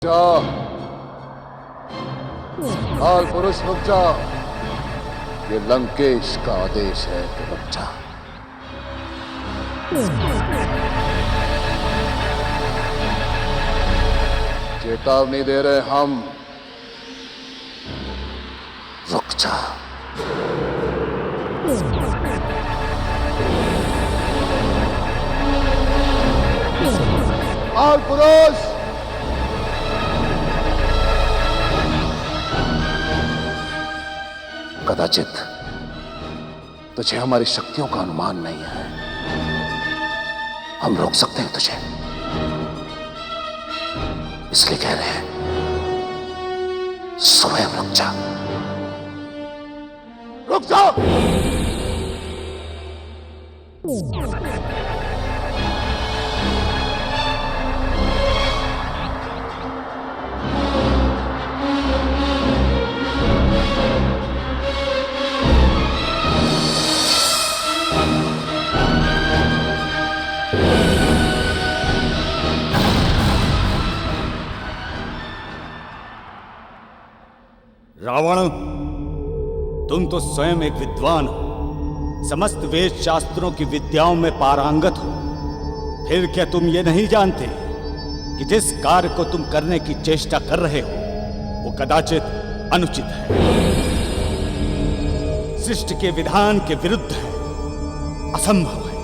जा, काल पुरुष रुक जा। ये लंकेश का आदेश है कि रुक जा। चेतावनी दे रहे हम, रुक जा। काल पुरुष, कदाचित तुझे हमारी शक्तियों का अनुमान नहीं है। हम रोक सकते हैं तुझे, इसलिए कह रहे हैं स्वयं रुक जा। रुक जा। रावण, तुम तो स्वयं एक विद्वान हो, समस्त वेद शास्त्रों की विद्याओं में पारंगत हो। फिर क्या तुम ये नहीं जानते कि जिस कार्य को तुम करने की चेष्टा कर रहे हो वो कदाचित अनुचित है, सृष्टि के विधान के विरुद्ध है, असंभव है।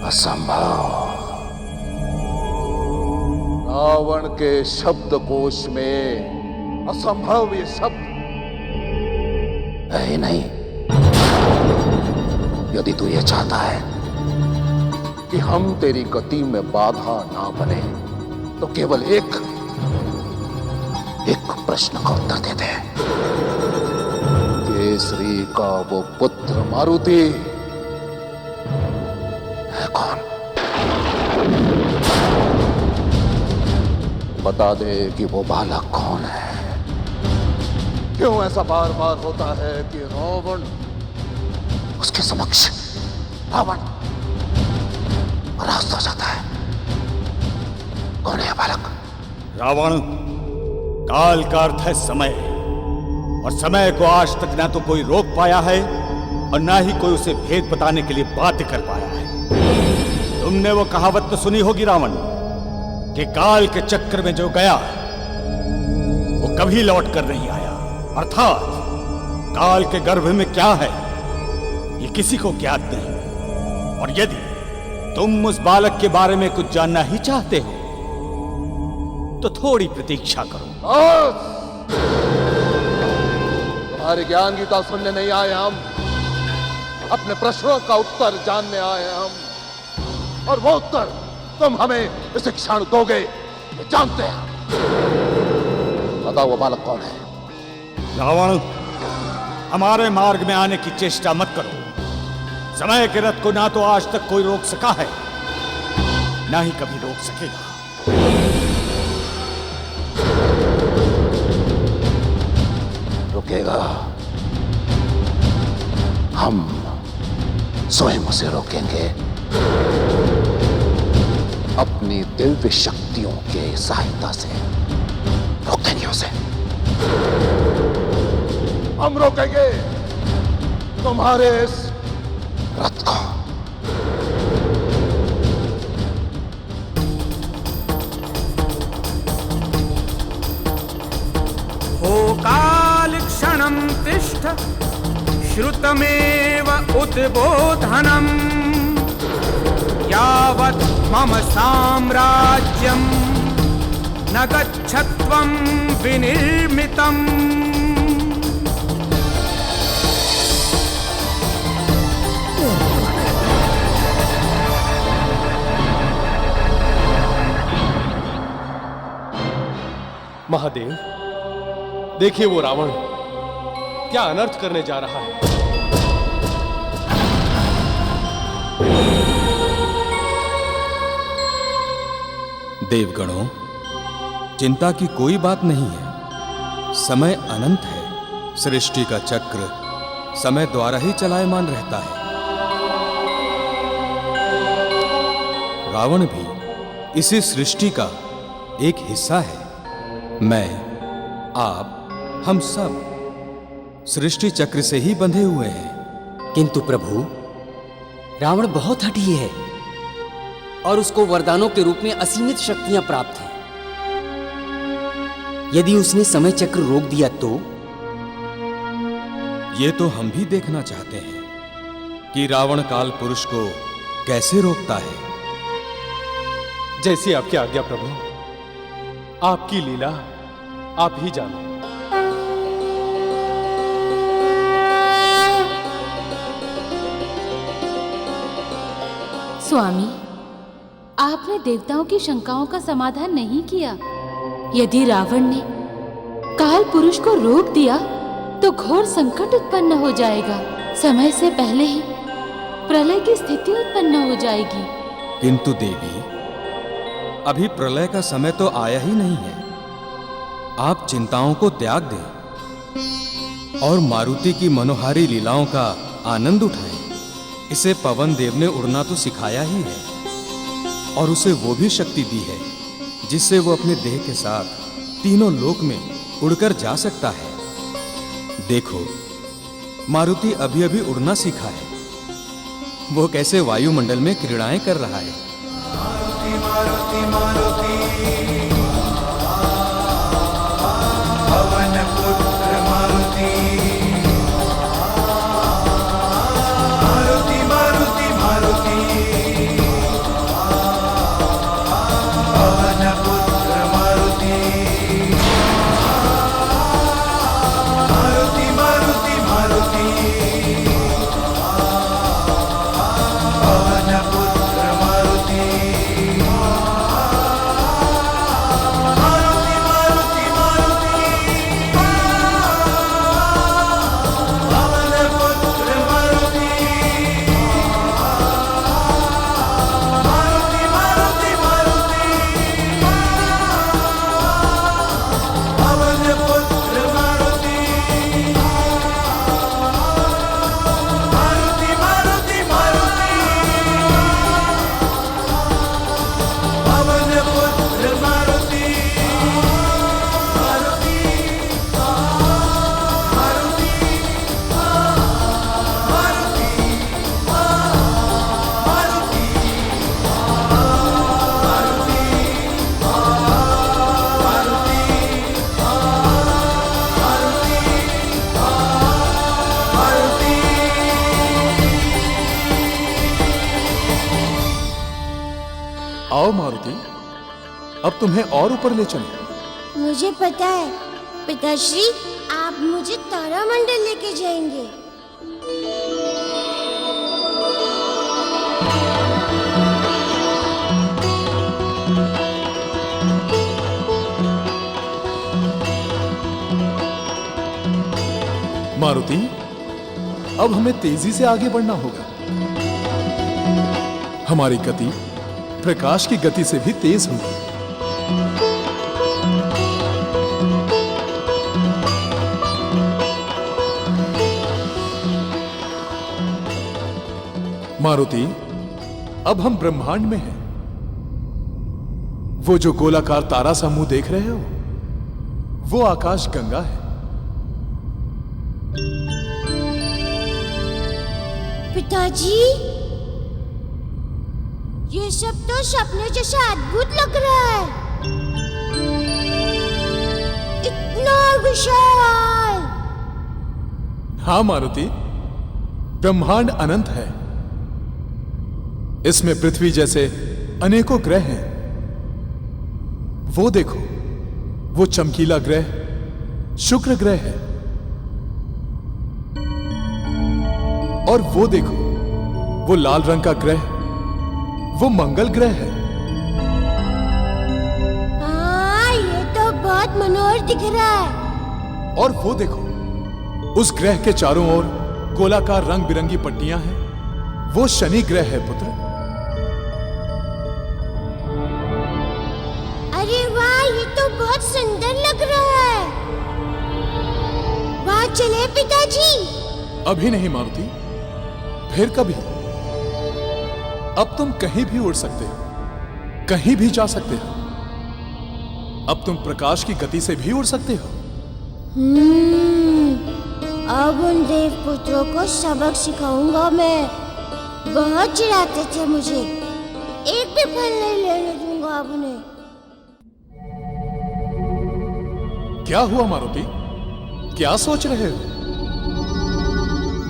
असंभव। रावण के शब्दकोश में असंभव ये शब्द है ही नहीं। यदि तू ये चाहता है कि हम तेरी गति में बाधा ना बने तो केवल एक प्रश्न का उत्तर दे दे। केसरी का वो पुत्र मारुति है कौन? बता दे कि वो बालक कौन है। क्यों ऐसा बार बार होता है कि रावण उसके समक्ष रावण परास्त हो जाता है? कौन है बालक? रावण, काल का अर्थ है समय, और समय को आज तक ना तो कोई रोक पाया है और ना ही कोई उसे भेद बताने के लिए बाध्य कर पाया है। तुमने वो कहावत तो सुनी होगी रावण, कि काल के चक्र में जो गया वो कभी लौट कर नहीं आया। अर्थात काल के गर्भ में क्या है ये किसी को ज्ञात नहीं। और यदि तुम उस बालक के बारे में कुछ जानना ही चाहते हो तो थोड़ी प्रतीक्षा करो। तुम्हारी ज्ञान गीता सुनने नहीं आए हम, अपने प्रश्नों का उत्तर जानने आए हम, और वो उत्तर तुम हमें इस क्षण दोगे, ये जानते हैं। बताओ वो बालक कौन है? रावण, हमारे मार्ग में आने की चेष्टा मत करो। समय के रथ को ना तो आज तक कोई रोक सका है, ना ही कभी रोक सकेगा। रुकेगा, हम स्वयं उसे रोकेंगे, अपनी दिव्य शक्तियों के सहायता से रोकेंगे उसे। हम रोकेंगे तुम्हारे इस रथ को। हो काल क्षणं तिष्ठ श्रुतमेव उद्बोधनम् यावत् मम साम्राज्यं न गच्छत्वं विनिर्मितम्। महादेव, देखिए वो रावण क्या अनर्थ करने जा रहा है। देवगणों, चिंता की कोई बात नहीं है। समय अनंत है। सृष्टि का चक्र समय द्वारा ही चलायमान रहता है। रावण भी इसी सृष्टि का एक हिस्सा है। मैं, आप, हम सब सृष्टि चक्र से ही बंधे हुए हैं। किंतु प्रभु, रावण बहुत हठी है और उसको वरदानों के रूप में असीमित शक्तियां प्राप्त हैं। यदि उसने समय चक्र रोक दिया तो? ये तो हम भी देखना चाहते हैं कि रावण काल पुरुष को कैसे रोकता है। जैसी आपकी आज्ञा प्रभु, आपकी लीला आप ही जानो। स्वामी, आपने देवताओं की शंकाओं का समाधान नहीं किया। यदि रावण ने काल पुरुष को रोक दिया तो घोर संकट उत्पन्न हो जाएगा। समय से पहले ही प्रलय की स्थिति उत्पन्न हो जाएगी। किंतु देवी, अभी प्रलय का समय तो आया ही नहीं है। आप चिंताओं को त्याग दें और मारुति की मनोहारी लीलाओं का आनंद उठाएं। इसे पवन देव ने उड़ना तो सिखाया ही है और उसे वो भी शक्ति दी है जिससे वो अपने देह के साथ तीनों लोक में उड़कर जा सकता है। देखो, मारुति अभी अभी उड़ना सीखा है। वो कैसे वायुमंडल में क्रीड़ाएं कर रहा है। मारुति मारुति मारुति पवन पुत्र मारुति, मारुति मारुति मारुति पवन पुत्र मारुति, मारुति मारुति मारुति पवन पुत्र मारुति, मारुति मारुति मारुति पवन पुत्र मारुति, मारुति मारुति मारुति पवन पुत्र मारुति, मारुति मारुति मारुति पवन पुत्र मारुति, आओ मारुति, अब तुम्हें और ऊपर ले चलें। मुझे पता है पिताश्री, आप मुझे तारामंडल लेके जाएंगे। मारुति, अब हमें तेजी से आगे बढ़ना होगा। हमारी गति प्रकाश की गति से भी तेज होगी। मारुति, अब हम ब्रह्मांड में हैं। वो जो गोलाकार तारा समूह देख रहे हो, वो आकाश गंगा है। पिताजी, ये सब तो सपने जैसा अद्भुत लग रहा है। इतना विशाल। हाँ मारुति, ब्रह्मांड अनंत है। इसमें पृथ्वी जैसे अनेकों ग्रह हैं। वो देखो, वो चमकीला ग्रह शुक्र ग्रह है। और वो देखो, वो लाल रंग का ग्रह, वो मंगल ग्रह है। हाँ, ये तो बहुत मनोहर दिख रहा है। और वो देखो, उस ग्रह के चारों ओर गोलाकार रंग बिरंगी पट्टियां हैं। वो शनि ग्रह है पुत्र। अरे वाह, ये तो बहुत सुंदर लग रहा है। वहां चले पिताजी? अभी नहीं मारुति, फिर कभी। अब तुम कहीं भी उड़ सकते हो। कहीं भी जा सकते हो। अब तुम प्रकाश की गति से भी उड़ सकते हो। अब उन देव पुत्रों को सबक सिखाऊंगा मैं। बहुत चिढ़ाते थे मुझे, एक भी फल नहीं लेने दूंगा अब उन्हें। क्या हुआ मारुति, क्या सोच रहे हो?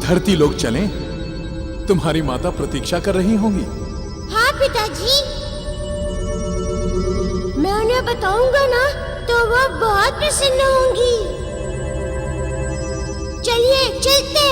धरती लोग चलें, तुम्हारी माता प्रतीक्षा कर रही होंगी। हाँ पिताजी, मैं उन्हें बताऊंगा ना तो वो बहुत प्रसन्न होंगी। चलिए चलते।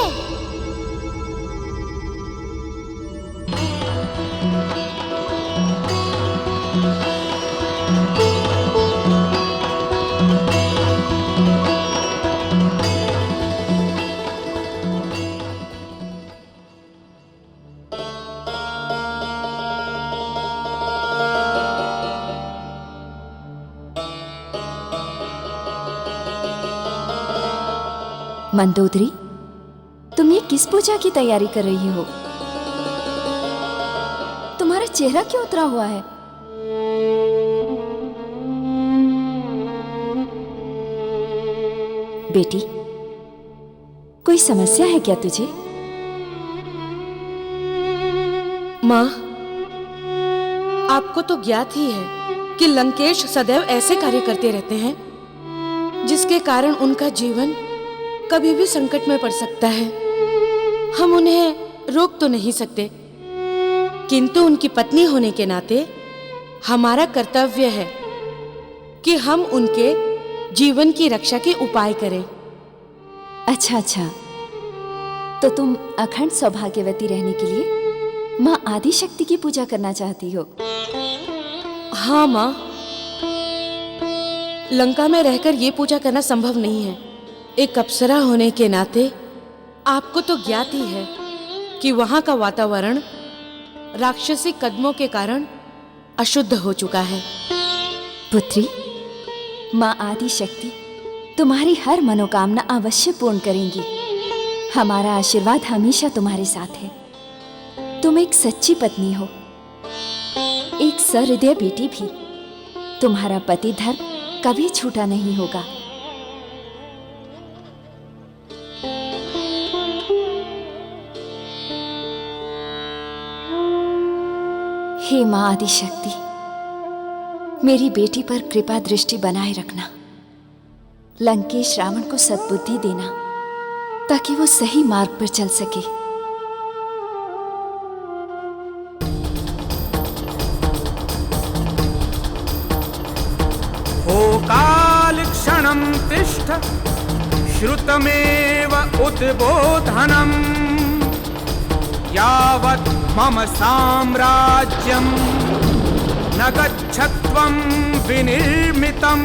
मंदोदरी, तुम ये किस पूजा की तैयारी कर रही हो? तुम्हारा चेहरा क्यों उतरा हुआ है? बेटी, कोई समस्या है क्या तुझे? माँ, आपको तो ज्ञात ही है कि लंकेश सदैव ऐसे कार्य करते रहते हैं जिसके कारण उनका जीवन कभी भी संकट में पड़ सकता है। हम उन्हें रोक तो नहीं सकते, किंतु उनकी पत्नी होने के नाते हमारा कर्तव्य है कि हम उनके जीवन की रक्षा के उपाय करें। अच्छा, तो तुम अखंड सौभाग्यवती रहने के लिए माँ आदिशक्ति की पूजा करना चाहती हो? हाँ माँ, लंका में रहकर ये पूजा करना संभव नहीं है। एक अप्सरा होने के नाते आपको तो ज्ञात ही है कि वहां का वातावरण राक्षसी कदमों के कारण अशुद्ध हो चुका है। पुत्री, माँ आदिशक्ति तुम्हारी हर मनोकामना अवश्य पूर्ण करेंगी। हमारा आशीर्वाद हमेशा तुम्हारे साथ है। तुम एक सच्ची पत्नी हो, एक सहृदय बेटी भी। तुम्हारा पति धर्म कभी छूटा नहीं होगा। हे माँ आदिशक्ति, मेरी बेटी पर कृपा दृष्टि बनाए रखना। लंकेश रावण को सद्बुद्धि देना ताकि वो सही मार्ग पर चल सके। ओ काल क्षणं तिष्ठ श्रुतमेव उद्बोधनम् यावत् मम साम्राज्यं न गच्छत्वं विनिर्मितम्।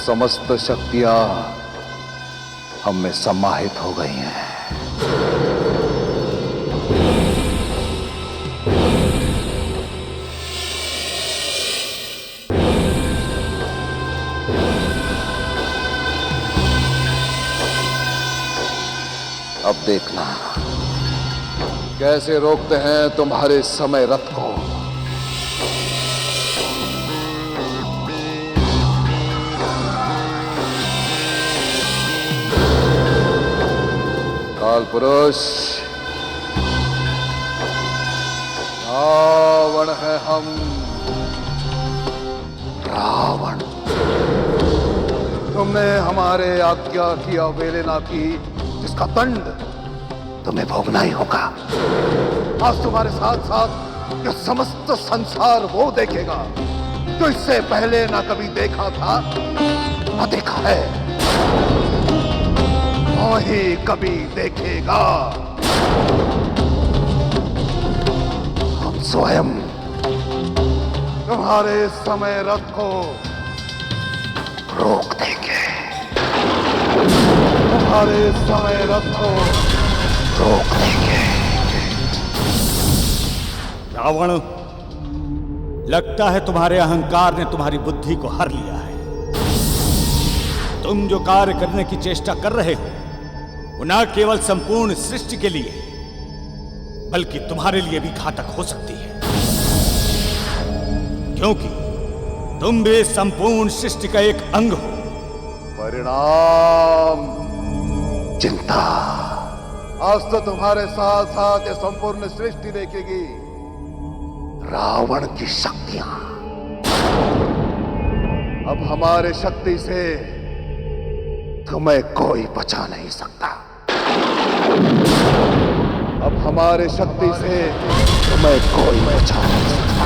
समस्त शक्तियां हम में समाहित हो गई हैं। अब देखना कैसे रोकते हैं तुम्हारे समय रथ को। काल पुरुष, रावण है हम, रावण। तुमने हमारे आज्ञा की अवहेलना की, जिसका दंड तुम्हें भोगना ही होगा। आज तुम्हारे साथ साथ यह समस्त संसार वो देखेगा जो इससे पहले ना कभी देखा था ना देखा है। वही कभी देखेगा। हम स्वयं तुम्हारे समय रथ को रोक देंगे। तुम्हारे समय रथ को रोक देंगे। रावण, लगता है तुम्हारे अहंकार ने तुम्हारी बुद्धि को हर लिया है। तुम जो कार्य करने की चेष्टा कर रहे हो वो न केवल संपूर्ण सृष्टि के लिए बल्कि तुम्हारे लिए भी घातक हो सकती है, क्योंकि तुम भी संपूर्ण सृष्टि का एक अंग हो। परिणाम चिंता। आज तो तुम्हारे साथ साथ ये संपूर्ण सृष्टि देखेगी रावण की शक्तियां। अब हमारे शक्ति से तुम्हें कोई बचा नहीं सकता। अब हमारे शक्ति से तुम्हें कोई बचा नहीं सकता।